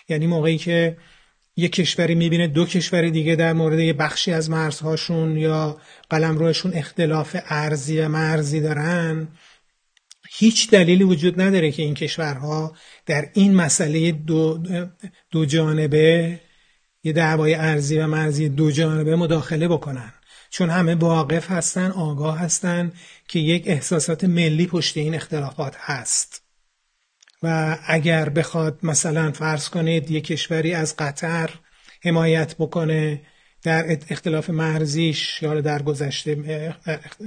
یعنی موقعی که یک کشوری میبینه دو کشور دیگه در مورد یه بخشی از مرزهاشون یا قلمروشون اختلاف ارضی و مرزی دارن، هیچ دلیلی وجود نداره که این کشورها در این مسئله دو جانبه، یه دعوای ارضی و مرزی دو جانبه مداخله بکنن، چون همه واقف هستن، آگاه هستن که یک احساسات ملی پشت این اختلافات هست. و اگر بخواد مثلا فرض کنید یک کشوری از قطر حمایت بکنه در اختلاف مرزیش یا در گذشته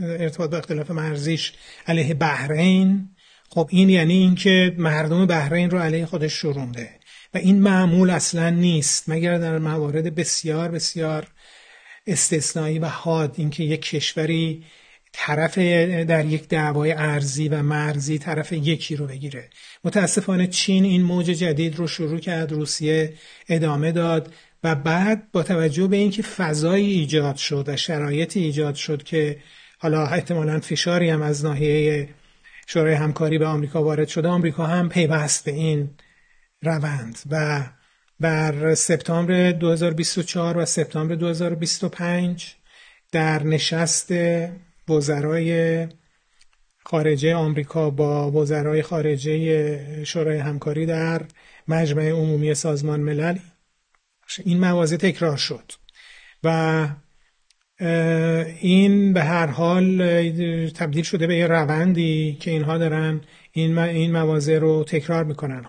ارتباط با اختلاف مرزیش علیه بحرین، خب این یعنی این که مردم بحرین رو علیه خودش شورونده و این معمول اصلا نیست مگر در موارد بسیار بسیار استثنایی و حاد، اینکه یک کشوری طرف در یک دعوای ارضی و مرزی طرف یکی رو بگیره. متاسفانه چین این موج جدید رو شروع کرد، روسیه ادامه داد و بعد با توجه به اینکه فضایی ایجاد شد و شرایطی ایجاد شد که حالا احتمالاً فشاری هم از ناحیه شورای همکاری به آمریکا وارد شده، آمریکا هم پیوست به این روند و در سپتامبر 2024 و سپتامبر 2025 در نشست وزرای خارجه آمریکا با وزرای خارجه شورای همکاری در مجمع عمومی سازمان ملل این مواضع تکرار شد و این به هر حال تبدیل شده به یه روندی که اینها دارن این مواضع رو تکرار میکنن.